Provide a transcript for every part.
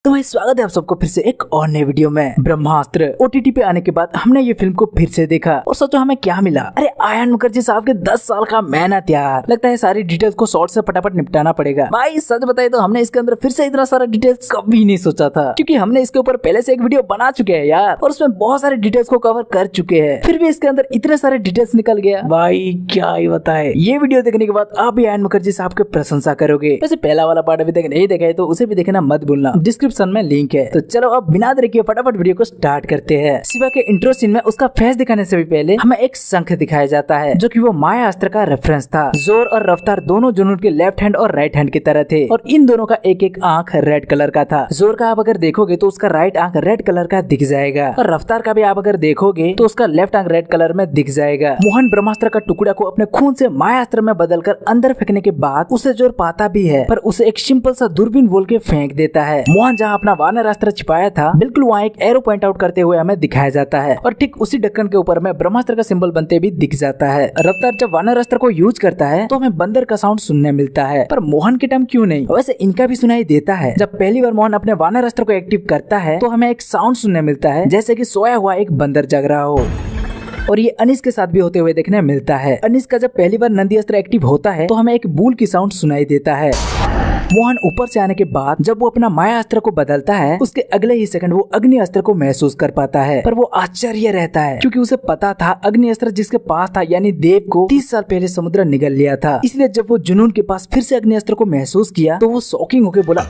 तो भाई स्वागत है आप सबको फिर से एक और नए वीडियो में। ब्रह्मास्त्र ओटीटी पे आने के बाद हमने ये फिल्म को फिर से देखा और सोचो हमें क्या मिला। अरे आयन मुखर्जी साहब के 10 साल का मेहनत यार। लगता है सारी डिटेल्स को शॉर्ट से फटाफट निपटाना पड़ेगा। भाई सच बताए तो हमने इसके अंदर फिर से इतना सारा डिटेल्स कभी नहीं सोचा था, क्योंकि हमने इसके ऊपर पहले से एक वीडियो बना चुके हैं यार, और उसमें बहुत सारे डिटेल्स को कवर कर चुके हैं। फिर भी इसके अंदर इतने सारे डिटेल्स निकल गया, भाई क्या ही बताए। ये वीडियो देखने के बाद आप भी आयन मुखर्जी साहब की प्रशंसा करोगे। वैसे पहला वाला पार्ट अभी तक नहीं देखा है तो उसे भी देखना मत भूलना, डिस्क्रिप्शन में लिंक है। तो चलो अब बिना देरी किए फटाफट वीडियो को स्टार्ट करते हैं। शिवा के इंट्रो सीन में उसका फेस दिखाने से भी पहले हमें एक शंख दिखाया जाता है, जो कि वो माया अस्त्र का रेफरेंस था। जोर और रफ्तार दोनों जुनून के लेफ्ट हैंड और राइट हैंड की तरह थे, और इन दोनों का एक एक आंख रेड कलर का था। जोर का आप अगर देखोगे तो उसका राइट आंख रेड कलर का दिख जाएगा, और रफ्तार का भी आप अगर देखोगे तो उसका लेफ्ट आंख रेड कलर में दिख जाएगा। मोहन ब्रह्मास्त्र का टुकड़ा को अपने खून से माया अस्त्र में बदलकर अंदर फेंकने के बाद उसे जोर पाता भी है, पर उसे एक सिंपल सा दूरबीन बोल के फेंक देता है। मोहन जहाँ अपना वानर अस्त्र छिपाया था बिल्कुल वहाँ एक एरो पॉइंट आउट करते हुए हमें दिखाया जाता है, और ठीक उसी ढक्कन के ऊपर में ब्रह्मास्त्र का सिंबल बनते भी दिख जाता है। रफ्तार जब वानर अस्त्र को यूज करता है तो हमें बंदर का साउंड सुनने मिलता है, पर मोहन के टाइम क्यों नहीं। वैसे इनका भी सुनाई देता है। जब पहली बार मोहन अपने वानर अस्त्र को एक्टिव करता है तो हमें एक साउंड सुनने मिलता है, जैसे कि सोया हुआ एक बंदर जग रहा हो। और ये अनिस के साथ भी होते हुए देखने मिलता है। अनिस का जब पहली बार नंदी अस्त्र एक्टिव होता है तो हमें एक बूल की साउंड सुनाई देता है। मोहन ऊपर से आने के बाद जब वो अपना माया अस्त्र को बदलता है उसके अगले ही सेकंड वो अग्नि अस्त्र को महसूस कर पाता है, पर वो आश्चर्य रहता है क्योंकि उसे पता था अग्नि अस्त्र जिसके पास था यानी देव को 30 साल पहले समुद्र निगल लिया था। इसलिए जब वो जुनून के पास फिर से अग्नि अस्त्र को महसूस किया तो वो शॉकिंग होकर बोला,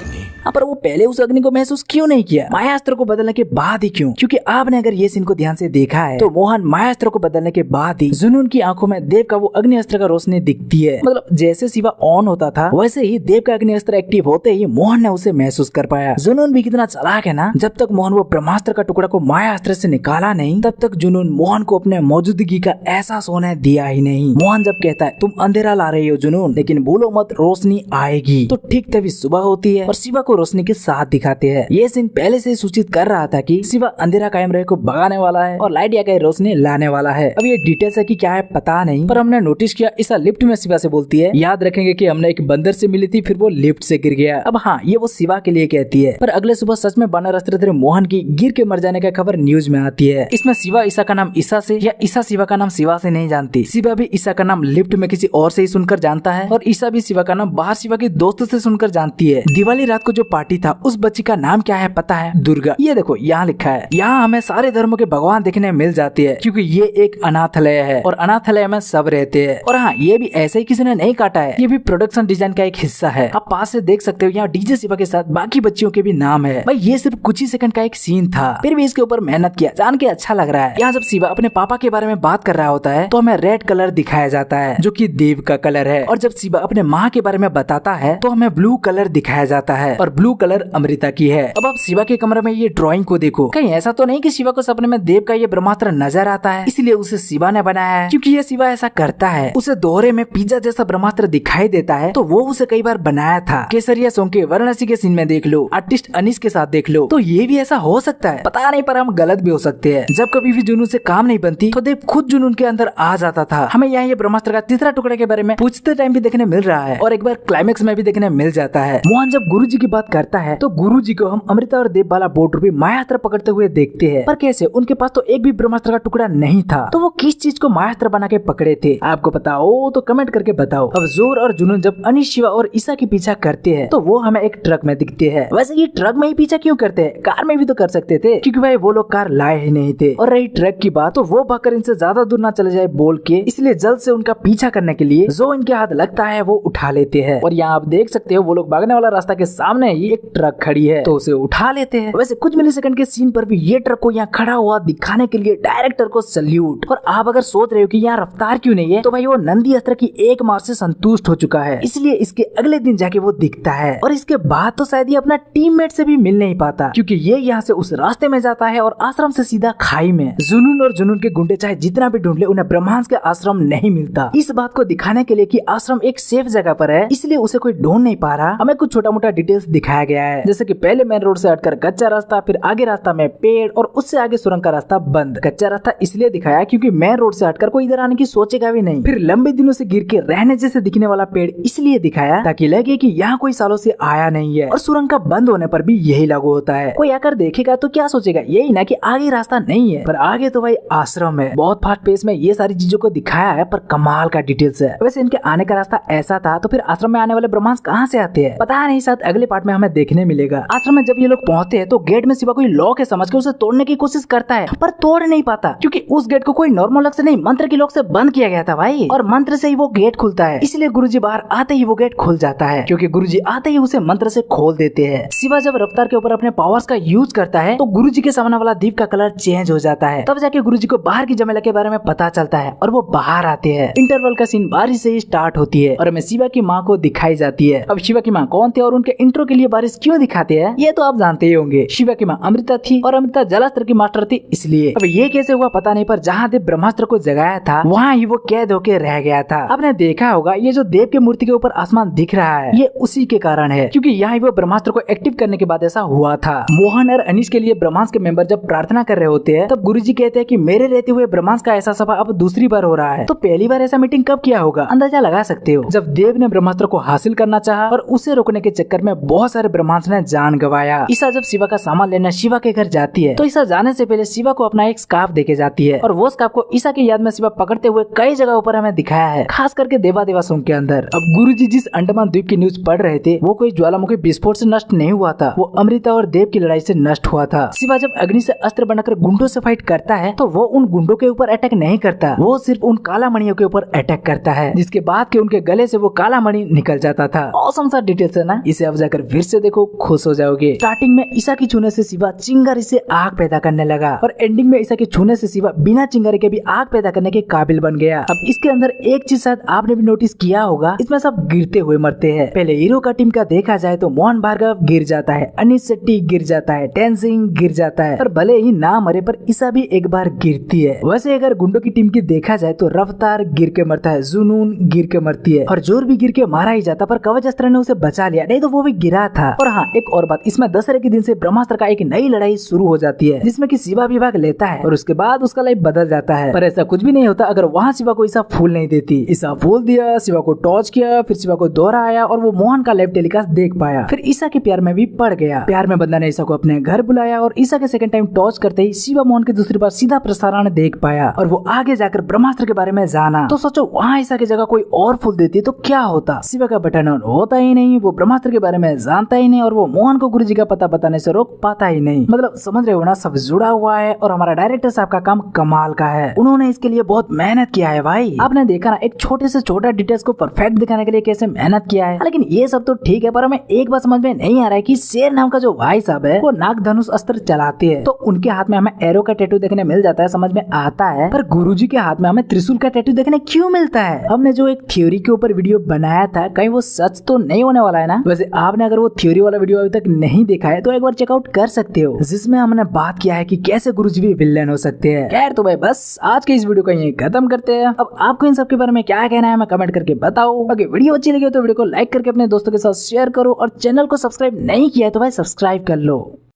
पर वो पहले उस अग्नि को महसूस क्यों नहीं किया, माया अस्त्र को बदलने के बाद ही क्यों? क्योंकि आपने अगर ये सीन को ध्यान से देखा है तो मोहन माया अस्त्र को बदलने के बाद ही जुनून की आंखों में देव का वो अग्नि अस्त्र का रोशनी दिखती है। मतलब जैसे शिवा ऑन होता था वैसे ही देव का अग्नि अस्त्र एक्टिव होते ही मोहन ने उसे महसूस कर पाया। जुनून भी कितना चालाक है ना, जब तक मोहन वो ब्रह्मास्त्र का टुकड़ा को माया अस्त्र से निकाला नहीं तब तक जुनून मोहन को अपने मौजूदगी का एहसास होने दिया ही नहीं। मोहन जब कहता है तुम अंधेरा ला रही हो जुनून, लेकिन भूलो मत रोशनी आएगी, तो ठीक तभी सुबह होती है और शिवा को रोशनी के साथ दिखाते हैं। ये सीन पहले से सूचित कर रहा था कि शिवा अंधेरा कायम रहे को भगाने वाला है और लाइट या कहीं रोशनी लाने वाला है। अब ये डिटेल्स है कि क्या है पता नहीं, पर हमने नोटिस किया ईसा लिफ्ट में शिवा से बोलती है, याद रखेंगे कि हमने एक बंदर से मिली थी फिर वो लिफ्ट से गिर गया। अब हाँ ये वो शिवा के लिए कहती है, पर अगले सुबह सच में वानर अस्त्र मोहन की गिर के मर जाने का खबर न्यूज में आती है। इसमें शिवा ईसा का नाम ईसा से या ईसा शिवा का नाम शिवा से नहीं जानती। शिवा भी ईसा का नाम लिफ्ट में किसी और से ही सुनकर जानता है, और ईसा भी शिवा का नाम बाहर शिवा की दोस्त से सुनकर जानती है। दिवाली रात को जो पार्टी था उस बच्ची का नाम क्या है पता है? दुर्गा। ये देखो यहाँ लिखा है। यहाँ हमें सारे धर्मों के भगवान देखने मिल जाते हैं, क्योंकि ये एक अनाथालय है और अनाथालय में सब रहते हैं। और हाँ ये भी ऐसे ही किसी ने नहीं काटा है, ये भी प्रोडक्शन डिजाइन का एक हिस्सा है। आप पास से देख सकते हो यहाँ डीजे शिवा के साथ बाकी बच्चियों के भी नाम है। भाई ये सिर्फ कुछ ही सेकंड का एक सीन था, फिर भी इसके ऊपर मेहनत किया, जान के अच्छा लग रहा है। यहाँ जब शिवा अपने पापा के बारे में बात कर रहा होता है तो हमें रेड कलर दिखाया जाता है, जो कि देव का कलर है, और जब शिवा अपने माँ के बारे में बताता है तो हमें ब्लू कलर दिखाया जाता है, और ब्लू कलर अमृता की है। अब आप शिवा के कमरे में ये ड्राइंग को देखो, कहीं ऐसा तो नहीं कि शिवा को सपने में देव का ये ब्रह्मास्त्र नजर आता है इसलिए उसे शिवा ने बनाया है? क्योंकि ये शिवा ऐसा करता है, उसे दोहरे में पिज्जा जैसा ब्रह्मास्त्र दिखाई देता है तो वो उसे कई बार बनाया था। केसरिया सॉन्ग के वाराणसी के सीन में देख लो, आर्टिस्ट अनिस के साथ देख लो, तो ये भी ऐसा हो सकता है, पता नहीं, पर हम गलत भी हो सकते हैं। जब कभी भी जुनून से काम नहीं बनती तो देव खुद जुनून के अंदर आ जाता था। हमें यहाँ ये ब्रह्मास्त्र का तीसरा टुकड़े के बारे में पूछते टाइम भी देखने मिल रहा है, और एक बार क्लाइमेक्स में भी देखने मिल जाता है। मोहन जब गुरुजी की बात करता है तो गुरुजी को हम अमृता और देव वाला बोट रूपी मायास्त्र पकड़ते हुए देखते हैं, पर कैसे? उनके पास तो एक भी ब्रह्मास्त्र का टुकड़ा नहीं था, तो वो किस चीज को मायास्त्र बना के पकड़े थे? आपको पता हो तो कमेंट करके बताओ। अब जोर और जुनून जब अनिस, शिवा और ईसा की पीछा करते हैं तो वो हमें एक ट्रक में दिखते हैं। वैसे ये ट्रक में ही पीछा क्यों करते हैं, कार में भी तो कर सकते थे, क्योंकि भाई वो लोग कार लाए ही नहीं थे। और रही ट्रक की बात तो वो भागकर इनसे ज्यादा दूर ना चले जाए बोल के, इसलिए जल्द से उनका पीछा करने के लिए जो इनके हाथ लगता है वो उठा लेते हैं। और यहाँ आप देख सकते हो वो लोग भागने वाला रास्ता के सामने ही एक ट्रक खड़ी है तो उसे उठा लेते हैं। वैसे कुछ मिलीसेकंड के सीन पर भी ये ट्रक को यहाँ खड़ा हुआ दिखाने के लिए डायरेक्टर को सल्यूट। और आप अगर सोच रहे हो कि यहाँ रफ्तार क्यों नहीं है, तो भाई वो नंदी अस्त्र की एक मार से संतुष्ट हो चुका है, इसलिए इसके अगले दिन जाके वो दिखता है। और इसके बाद तो शायद ये अपना टीममेट से भी मिल नहीं पाता, क्योंकि ये यहाँ से उस रास्ते में जाता है और आश्रम से सीधा खाई में। जुनून और जुनून के गुंडे चाहे जितना भी ढूंढ ले उन्हें ब्रह्मांस के आश्रम नहीं मिलता। इस बात को दिखाने के लिए कि आश्रम एक सेफ जगह पर है इसलिए उसे कोई ढूंढ नहीं पा रहा, हमें कुछ छोटा मोटा डिटेल्स दिखाया गया है, जैसे कि पहले मेन रोड से हटकर कच्चा रास्ता, फिर आगे रास्ता में पेड़, और उससे आगे सुरंग का रास्ता बंद। कच्चा रास्ता इसलिए दिखाया क्योंकि मेन रोड से हटकर कोई इधर आने की सोचेगा भी नहीं। फिर लंबे दिनों से गिर के रहने जैसे दिखने वाला पेड़ इसलिए दिखाया ताकि लगे कि यहाँ कोई सालों से आया नहीं है और सुरंग का बंद होने पर भी यही लागू होता है। कोई आकर देखेगा तो क्या सोचेगा, यही ना कि आगे रास्ता नहीं है, पर आगे तो भाई आश्रम है। बहुत फास्ट पेस में ये सारी चीजों को दिखाया है, पर कमाल का डिटेल्स है। वैसे इनके आने का रास्ता ऐसा था, तो फिर आश्रम में आने वाले ब्रह्मांस कहाँ से आते हैं पता नहीं, शायद अगले पार्ट में हमें देखने मिलेगा। आश्रम में जब ये लोग पहुंचते हैं तो गेट में शिवा कोई लॉक है समझ के उसे तोड़ने की कोशिश करता है, पर तोड़ नहीं पाता, क्योंकि उस गेट को कोई नॉर्मल लॉक से नहीं मंत्र की लॉक से बंद किया गया था भाई, और मंत्र से ही वो गेट खुलता है। इसलिए गुरुजी बाहर आते ही वो गेट खुल जाता है, क्योंकि गुरुजी आते ही उसे मंत्र से खोल देते हैं। शिवा जब रफ्तार के ऊपर अपने पावर्स का यूज करता है तो गुरुजी के सामने वाला दीप का कलर चेंज हो जाता है। तब जाके गुरुजी को बाहर की जमेला के बारे में पता चलता है और वो बाहर आते हैं। इंटरवल का सीन बारिश से ही स्टार्ट होती है और हमें शिवा की माँ को दिखाई जाती है। अब शिवा की माँ कौन थे और उनके इंट्रो के लिए बारिश क्यों दिखाते हैं ये तो आप जानते ही होंगे। शिवा की माँ अमृता थी और अमृता जलास्त्र की मास्टर थी, इसलिए अब ये कैसे हुआ पता नहीं, पर जहाँ देव ब्रह्मास्त्र को जगाया था वहाँ ही वो कैद होके रह गया था। आपने देखा होगा ये जो देव की मूर्ति के ऊपर आसमान दिख रहा है ये उसी के कारण है, क्योंकि यहाँ वो ब्रह्मास्त्र को एक्टिव करने के बाद ऐसा हुआ था। मोहन और अनीश के लिए ब्रह्मांस के मेंबर जब प्रार्थना कर रहे होते हैं तब गुरुजी कहते हैं कि मेरे रहते हुए ब्रह्मांस का ऐसा सभा अब दूसरी बार हो रहा है, तो पहली बार ऐसा मीटिंग कब किया होगा अंदाजा लगा सकते हो। जब देव ने ब्रह्मास्त्र को हासिल करना चाहा और उसे रोकने के चक्कर में बहुत सारे ब्रह्मांस ने जान गंवाया। ईसा जब शिवा का सामान लेना शिवा के घर जाती है तो ईसा जाने से पहले शिवा को अपना एक स्कार्फ देके जाती है, और वो स्कार्फ को ईसा की याद में शिवा पकड़ते हुए कई जगह ऊपर हमें दिखाया है, खास करके देवा सोंग के अंदर। अब गुरुजी जिस अंडमान द्वीप की न्यूज पढ़ रहे थे वो कोई ज्वालामुखी विस्फोट से नष्ट नहीं हुआ था, वो अमृता और देव की लड़ाई से नष्ट हुआ था। शिवा जब अग्नि से अस्त्र बनाकर गुंडों से फाइट करता है तो वो उन गुंडों के ऊपर अटैक नहीं करता, वो सिर्फ उन काला मणियों के ऊपर अटैक करता है, जिसके बाद के उनके गले से वो काला मणि निकल जाता था। ऑसम सा डिटेल्स है ना, इसे अब जाकर फिर से देखो खुश हो जाओगे। स्टार्टिंग में ईसा की छूने से शिवा चिंगारी से आग पैदा करने लगा और एंडिंग में ईसा के छूने से शिवा बिना चिंगारी के भी आग पैदा करने के काबिल बन गया। अब इसके अंदर एक चीज शायद आपने भी नोटिस किया होगा, इसमें सब गिरते हुए मरते हैं। पहले हीरो का टीम का देखा जाए तो मोहन भार्गव गिर जाता है, अनीश शेट्टी गिर जाता है, टेंसिंग गिर जाता है, और भले ही ना मरे पर ईसा भी एक बार गिरती है। वैसे अगर गुंडों की टीम की देखा जाए तो रफ्तार गिर के मरता है, जुनून गिर के मरती है, और जोर भी गिर के मारा ही जाता, पर कवच अस्त्र ने उसे बचा लिया, नहीं तो वो भी गिरा था। और हाँ एक और बात, इसमें दशहरे के दिन से ब्रह्मास्त्र का एक नई लड़ाई शुरू हो जाती है जिसमें कि शिवा भी भाग लेता है और उसके बाद उसका लाइफ बदल जाता है, पर ऐसा कुछ भी नहीं होता अगर वहाँ शिवा को ईसा फूल नहीं देती। ईसा फूल दिया, शिवा को टॉर्च किया, फिर शिवा को दौरा आया और वो मोहन का लाइव टेलीकास्ट देख पाया, फिर ईसा के प्यार में भी पड़ गया। प्यार में बंदा ने ईसा को अपने घर बुलाया और ईसा के सेकंड टाइम टॉर्च करते ही शिवा मोहन की दूसरी बार सीधा प्रसारण देख पाया और वो आगे जाकर ब्रह्मास्त्र के बारे में जाना। तो सोचो वहाँ ईसा की जगह कोई और फूल देती तो क्या होता। शिवा का बटन ऑन होता ही नहीं, वो ब्रह्मास्त्र के बारे में जानता ही नहीं और वो मोहन को गुरुजी का पता बताने से रोक पाता ही नहीं। मतलब समझ रहे हो ना, सब जुड़ा हुआ है और हमारा डायरेक्टर साहब का काम कमाल का है, उन्होंने इसके लिए बहुत मेहनत किया है भाई। आपने देखा ना एक छोटे से छोटा डिटेल्स को परफेक्ट दिखाने के लिए कैसे मेहनत किया है। लेकिन ये सब तो ठीक है, पर हमें एक बात समझ में नहीं आ रहा है कि शेर नाम का जो भाई साहब है वो नाग धनुष अस्त्र चलाते हैं, तो उनके हाथ में हमें एरो का टैटू देखने मिल जाता है, समझ में आता है, पर गुरुजी के हाथ में हमें त्रिशूल का टैटू देखने क्यों मिलता है। हमने जो एक थ्योरी के ऊपर वीडियो बनाया था कहीं वो सच तो नहीं होने वाला है ना। वैसे आपने अगर वो थ्योरी वाला वीडियो अभी तक नहीं देखा है तो एक बार चेकआउट कर सकते हो, जिसमें हमने बात किया है कि कैसे गुरुजी भी विलेन हो सकते हैं। खैर तो भाई बस आज के इस वीडियो को यहीं खत्म करते हैं। अब आपको इन सब के बारे में क्या कहना है मैं कमेंट करके बताओ। बाकी वीडियो अच्छी लगी तो वीडियो को लाइक करके अपने दोस्तों के साथ शेयर करो और चैनल को सब्सक्राइब नहीं किया है तो भाई सब्सक्राइब कर लो।